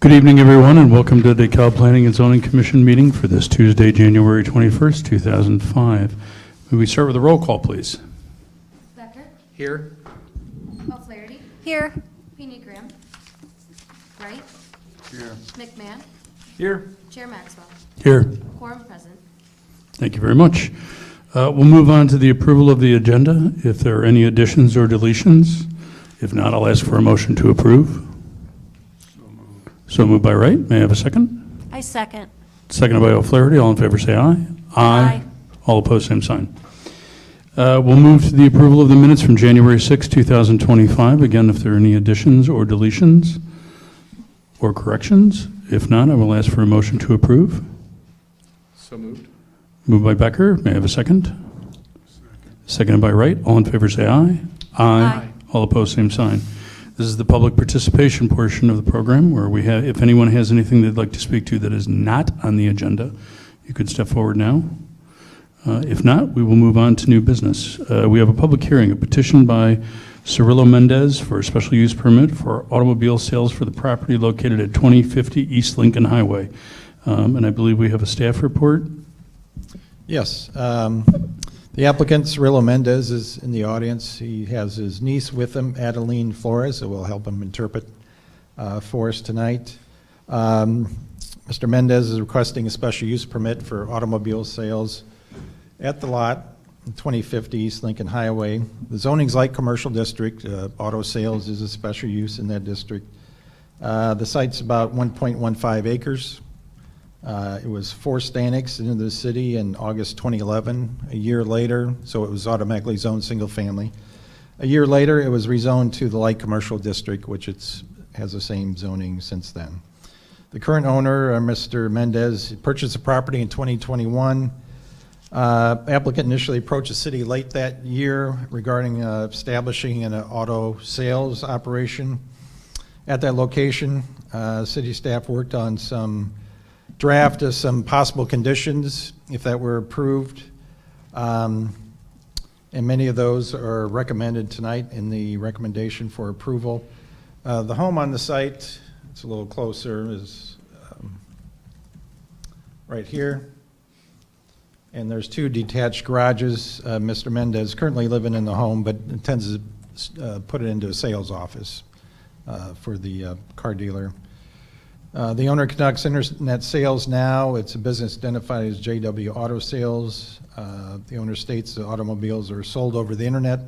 Good evening, everyone, and welcome to the DeKalb Planning and Zoning Commission meeting for this Tuesday, January 21st, 2005. May we start with a roll call, please? Becker? Here. O'Flaherty? Here. Pena Graham? Wright? Here. McMahon? Here. Chair Maxwell? Here. Quorum present. Thank you very much. We'll move on to the approval of the agenda. If there are any additions or deletions, if not, I'll ask for a motion to approve. So moved by Wright. May I have a second? I second. Seconded by O'Flaherty. All in favor say aye. Aye. All opposed, same sign. We'll move to the approval of the minutes from January 6, 2025. Again, if there are any additions or deletions or corrections. If not, I will ask for a motion to approve. So moved. Moved by Becker. May I have a second? Seconded by Wright. All in favor say aye. Aye. All opposed, same sign. This is the public participation portion of the program where we have, if anyone has anything they'd like to speak to that is not on the agenda, you could step forward now. If not, we will move on to new business. We have a public hearing, a petition by Cirillo Mendez for a special use permit for automobile sales for the property located at 2050 East Lincoln Highway. And I believe we have a staff report. Yes. The applicant, Cirillo Mendez, is in the audience. He has his niece with him, Adeline Flores, who will help him interpret for us tonight. Mr. Mendez is requesting a special use permit for automobile sales at the lot, 2050 East Lincoln Highway. The zoning's light commercial district. Auto sales is a special use in that district. The site's about 1.15 acres. It was forced annexed into the city in August 2011. A year later, so it was automatically zoned single family. A year later, it was rezoned to the light commercial district, which has the same zoning since then. The current owner, Mr. Mendez, purchased the property in 2021. Applicant initially approached the city late that year regarding establishing an auto sales operation at that location. City staff worked on some draft of some possible conditions if that were approved. And many of those are recommended tonight in the recommendation for approval. The home on the site, it's a little closer, is right here. And there's two detached garages. Mr. Mendez currently living in the home, but intends to put it into a sales office for the car dealer. The owner conducts internet sales now. It's a business identified as JW Auto Sales. The owner states the automobiles are sold over the internet.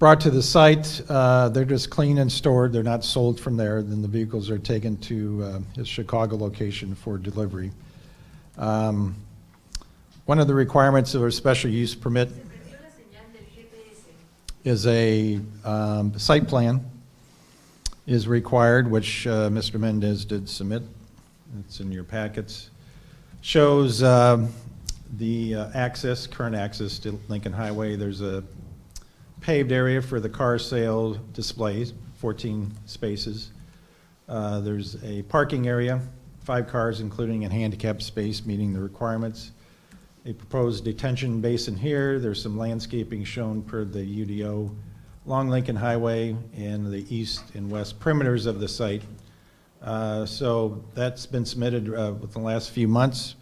Brought to the site, they're just cleaned and stored. They're not sold from there. Then the vehicles are taken to his Chicago location for delivery. One of the requirements of a special use permit is a site plan is required, which Mr. Mendez did submit. It's in your packets. Shows the access, current access to Lincoln Highway. There's a paved area for the car sale displays, 14 spaces. There's a parking area, 5 cars, including a handicap space, meeting the requirements. A proposed detention basin here. There's some landscaping shown per the UDO along Lincoln Highway and the east and west perimeters of the site. So that's been submitted within the last few months,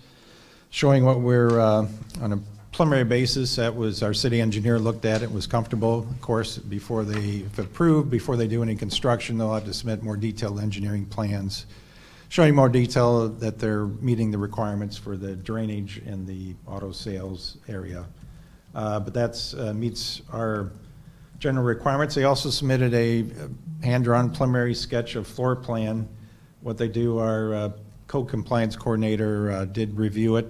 showing what we're on a preliminary basis. That was our city engineer looked at it, was comfortable. Of course, before they, if approved, before they do any construction, they'll have to submit more detailed engineering plans, showing more detail that they're meeting the requirements for the drainage in the auto sales area. But that's meets our general requirements. They also submitted a hand-drawn preliminary sketch of floor plan. What they do, our code compliance coordinator did review it,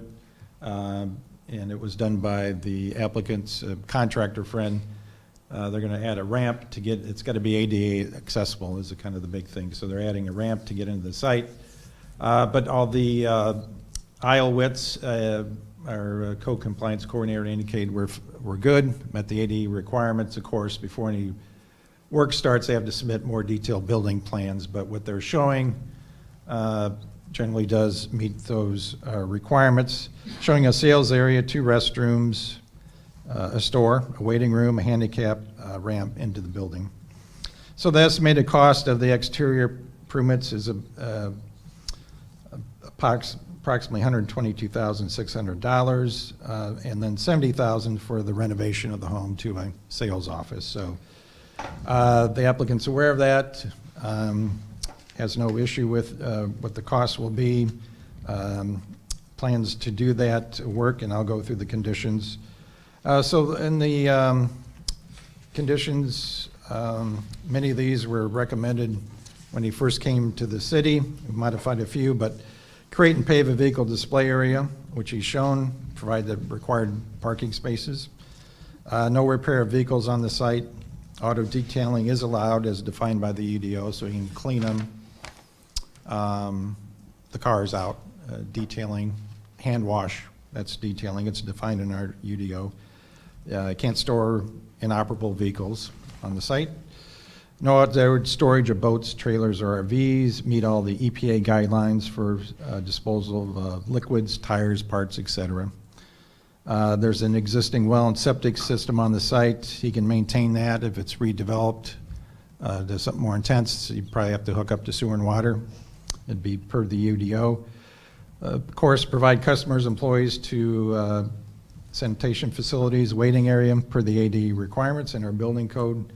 and it was done by the applicant's contractor friend. They're going to add a ramp to get, it's got to be ADA accessible is kind of the big thing. So they're adding a ramp to get into the site. But all the aisle widths, our code compliance coordinator indicated we're good, met the ADA requirements. Of course, before any work starts, they have to submit more detailed building plans, but what they're showing generally does meet those requirements. Showing a sales area, 2 restrooms, a store, a waiting room, a handicap ramp into the building. So the estimated cost of the exterior improvements is approximately $122,600, and then $70,000 for the renovation of the home to a sales office. So the applicant's aware of that, has no issue with what the cost will be, plans to do that work, and I'll go through the conditions. So in the conditions, many of these were recommended when he first came to the city. We modified a few, but create and pave a vehicle display area, which he's shown, provide the required parking spaces. No repair of vehicles on the site. Auto detailing is allowed as defined by the UDO, so you can clean them, the cars out. Detailing, hand wash, that's detailing. It's defined in our UDO. Can't store inoperable vehicles on the site. No outdoor storage of boats, trailers, or RVs. Meet all the EPA guidelines for disposal of liquids, tires, parts, etc. There's an existing well and septic system on the site. He can maintain that if it's redeveloped. There's something more intense, you probably have to hook up to sewer and water. It'd be per the UDO. Of course, provide customers, employees to sanitation facilities, waiting area per the AD requirements in our building code.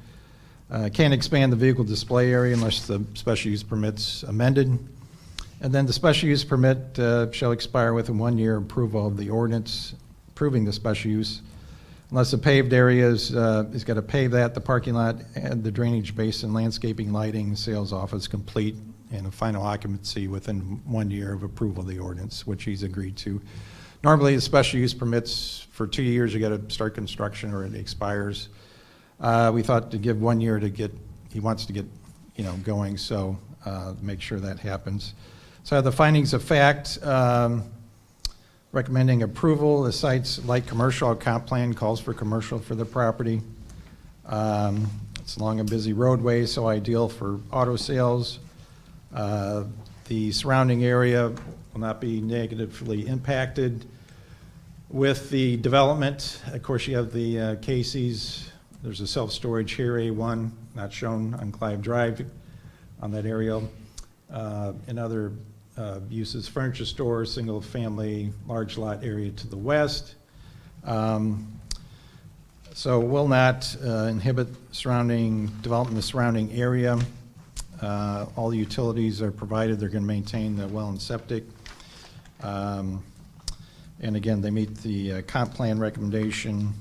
Can't expand the vehicle display area unless the special use permit's amended. And then the special use permit shall expire within 1 year approval of the ordinance approving the special use. Unless the paved areas, he's got to pave that, the parking lot, and the drainage basin, landscaping, lighting, sales office complete, and a final occupancy within 1 year of approval of the ordinance, which he's agreed to. Normally, the special use permits for 2 years, you got to start construction or it expires. We thought to give 1 year to get, he wants to get, going, so make sure that happens. So the findings of fact, recommending approval. The site's light commercial comp plan calls for commercial for the property. It's along a busy roadway, so ideal for auto sales. The surrounding area will not be negatively impacted with the development. Of course, you have the Casey's. There's a self-storage here, A1, not shown on Clive Drive on that area. And other uses, furniture store, single family, large lot area to the west. So will not inhibit surrounding development in the surrounding area. All the utilities are provided. They're going to maintain the well and septic. And again, they meet the comp plan recommendation.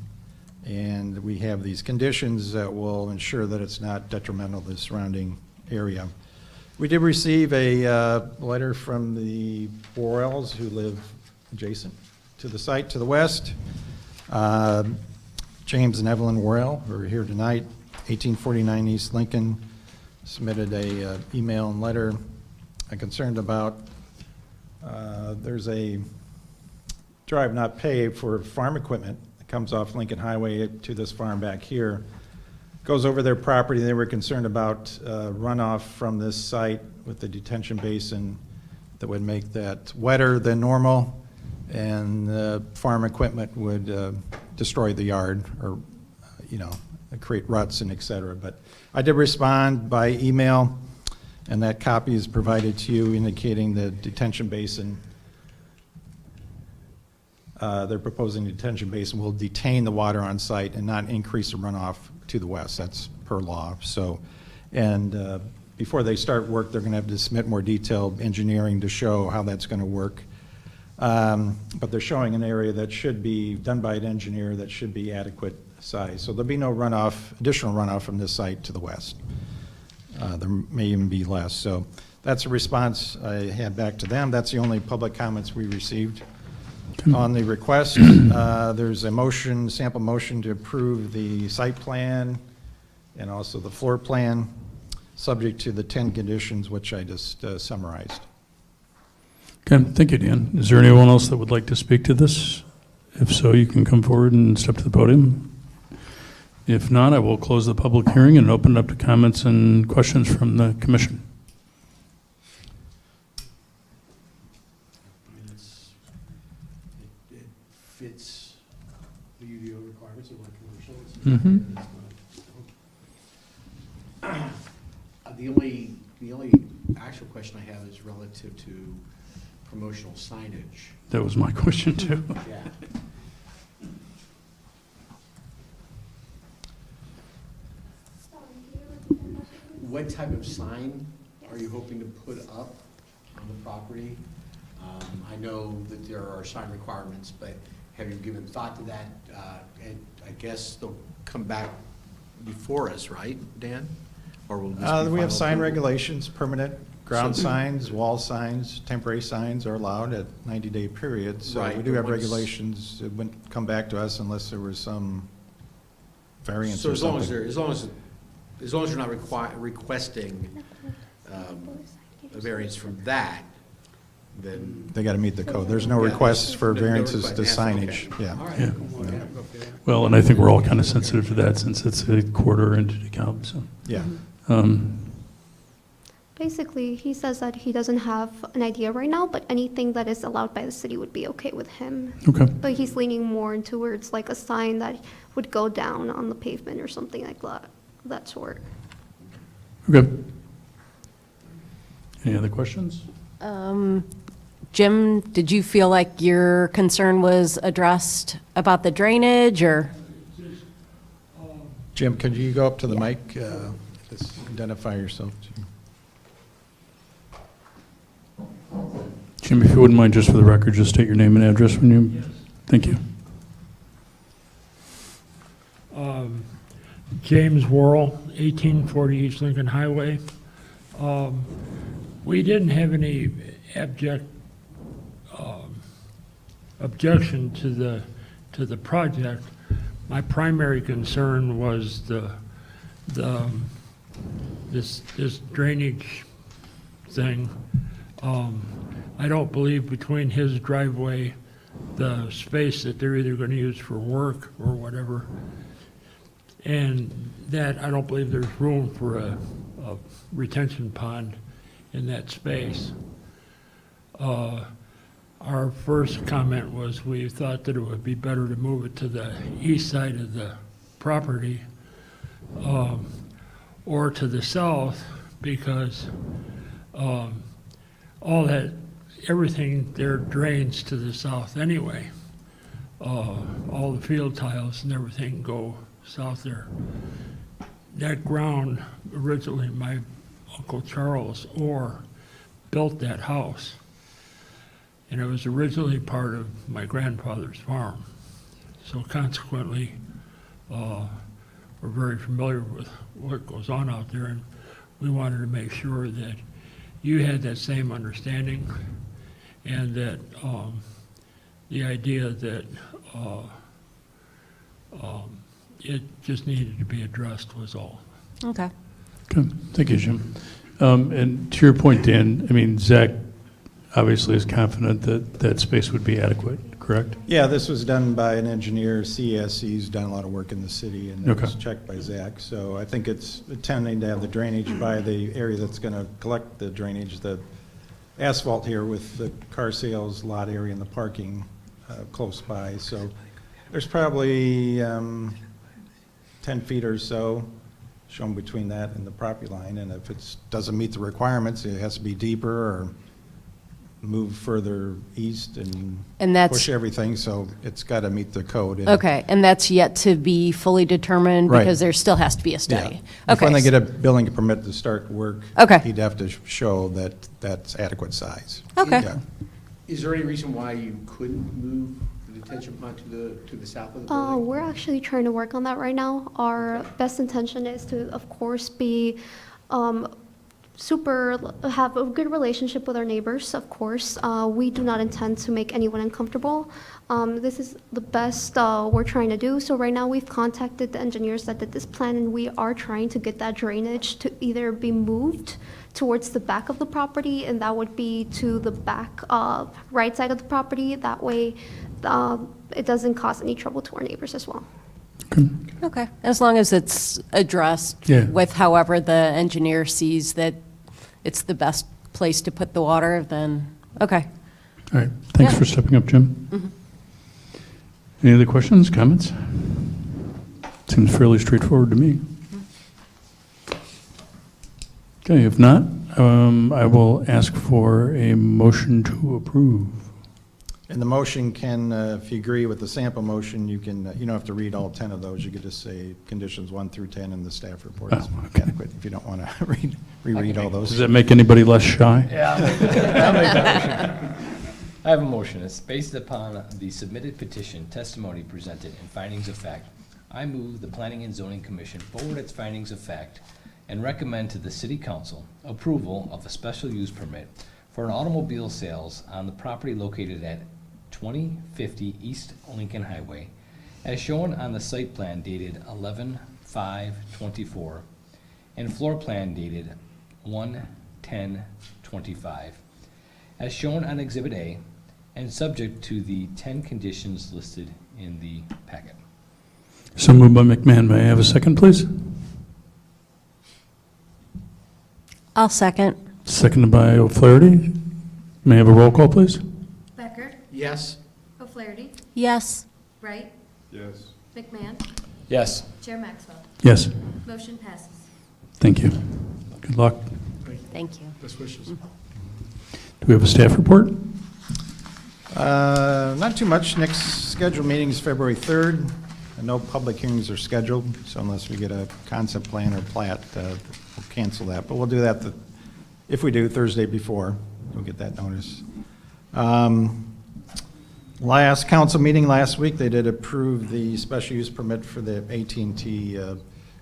And we have these conditions that will ensure that it's not detrimental to the surrounding area. We did receive a letter from the Borrells, who live adjacent to the site to the west. James and Evelyn Worrell, who are here tonight, 1849 East Lincoln, submitted a email and letter concerned about there's a drive not paved for farm equipment that comes off Lincoln Highway to this farm back here. Goes over their property. They were concerned about runoff from this site with the detention basin that would make that wetter than normal, and farm equipment would destroy the yard or, create ruts and et cetera. But I did respond by email, and that copy is provided to you indicating the detention basin. They're proposing the detention basin will detain the water on site and not increase the runoff to the west. That's per law. So, and before they start work, they're going to have to submit more detailed engineering to show how that's going to work. But they're showing an area that should be done by an engineer that should be adequate size. So there'll be no runoff, additional runoff from this site to the west. There may even be less. So that's a response I had back to them. That's the only public comments we received on the request. There's a motion, sample motion to approve the site plan and also the floor plan, subject to the 10 conditions which I just summarized. Okay, thank you, Dan. Is there anyone else that would like to speak to this? If so, you can come forward and step to the podium. If not, I will close the public hearing and open it up to comments and questions from the commission. It fits the UDO requirements of light commercial. Mm-hmm. The only actual question I have is relative to promotional signage. That was my question, too. Yeah. What type of sign are you hoping to put up on the property? I know that there are sign requirements, but have you given thought to that? And I guess they'll come back before us, right, Dan? Or will this be We have final sign approval? regulations, permanent ground So- signs, wall signs, temporary signs are allowed at 90-day periods. So Right, we do but have once- regulations. It wouldn't come back to us unless there was some variance So or as long as something. they're, as long as you're not requesting a variance from that, then. They got to meet the code. There's no Yeah, requests for no variances to request. signage. Okay. Yeah. All right. Yeah. Okay. Well, and I think we're all kind of sensitive to that since it's a quarter into DeKalb, so. Yeah. Basically, he says that he doesn't have an idea right now, but anything that is allowed by the city would be okay with him. Okay, But he's leaning more towards like a sign that would go down on the pavement or something like that sort. okay. Any other questions? Jim, did you feel like your concern was addressed about the drainage, or? Jim, could you go up to the mic? Just identify yourself. Jim, if you wouldn't mind, just for the record, just state your name and address when you. Yes. Thank you. James Worrell, 1840 East Lincoln Highway. We didn't have any objection to the project. My primary concern was this drainage thing. I don't believe between his driveway, the space that they're either going to use for work or whatever, and that I don't believe there's room for a retention pond in that space. Our first comment was we thought that it would be better to move it to the east side of the property or to the south, because everything there drains to the south anyway. All the field tiles and everything go south there. That ground, originally my Uncle Charles Orr built that house. And it was originally part of my grandfather's farm. So consequently, we're very familiar with what goes on out there, and we wanted to make sure that you had that same understanding, and that the idea that it just needed to be addressed was all. Okay. Okay, thank you, Jim. And to your point, Dan, I mean, Zach obviously is confident that that space would be adequate, correct? Yeah, this was done by an engineer, CSC's done a lot of work in the city, and it Okay. was checked by Zach. So I think it's intending to have the drainage by the area that's going to collect the drainage, the asphalt here with the car sales lot area and the parking close by. So there's probably 10 feet or so shown between that and the property line, and if it doesn't meet the requirements, it has to be deeper or move further east and And push everything, so it's got to meet the code. And- okay, and that's yet to be fully determined Right. because there still has to be a Yeah. study? If when Okay. they get a building permit to start work, Okay. he'd have to show that that's adequate size. Okay. Yeah. Is there any reason why you couldn't move the detention pond to the south of the building? We're actually trying to work on that right now. Our best intention is to, of course, be have a good relationship with our neighbors, of course. We do not intend to make anyone uncomfortable. This is the best we're trying to do. So right now, we've contacted the engineers that did this plan, and we are trying to get that drainage to either be moved towards the back of the property, and that would be to the back right side of the property. That way, it doesn't cause any trouble to our neighbors as well. Okay, as long as it's addressed Yeah. with however the engineer sees that it's the best place to put the water, then, okay. All right, thanks Yeah. for stepping up, Jim. Any other questions, comments? Seems fairly straightforward to me. Okay, if not, I will ask for a motion to approve. And the motion can, if you agree with the sample motion, you can, you don't have to read all 10 of those. You could just say conditions 1 through 10 in the staff report. Is Oh, okay. adequate if you don't want to reread all Does those. that make anybody less shy? Yeah, I'll make that motion. I have a motion. It's based upon the submitted petition, testimony presented, and findings of fact. I move the Planning and Zoning Commission forward its findings of fact and recommend to the City Council approval of a special use permit for an automobile sales on the property located at 2050 East Lincoln Highway, as shown on the site plan dated 11/5/24 and floor plan dated 1/10/25, as shown on Exhibit A, and subject to the 10 conditions listed in the packet. So moved by McMahon. May I have a second, please? I'll second. Seconded by O'Flaherty. May I have a roll call, please? Becker, Yes? O'Flaherty, Yes. Wright, Yes. McMahon, Yes. Chair Maxwell. Yes. Motion passes. Thank you. Good luck. Thank you. Best wishes. Do we have a staff report? Not too much. Next scheduled meeting is February 3rd. No public hearings are scheduled, so unless we get a concept plan or plat, we'll cancel that. But we'll do that, if we do, Thursday before. We'll get that notice. Last council meeting last week, they did approve the special use permit for the AT&T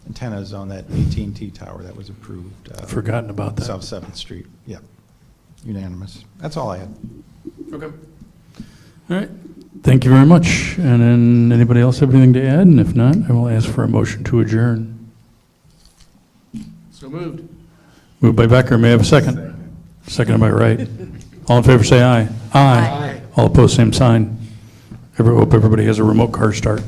antennas on that AT&T tower. That was approved. Forgotten about that. South 7th Street. Yep. Unanimous. That's all I had. Okay. All right. Thank you very much. And then, anybody else have anything to add? And if not, I will ask for a motion to adjourn. So moved. Moved by Becker. May I have a second? Seconded by Wright. All in favor, say aye. Aye. All opposed, same sign. Hope everybody has a remote car start.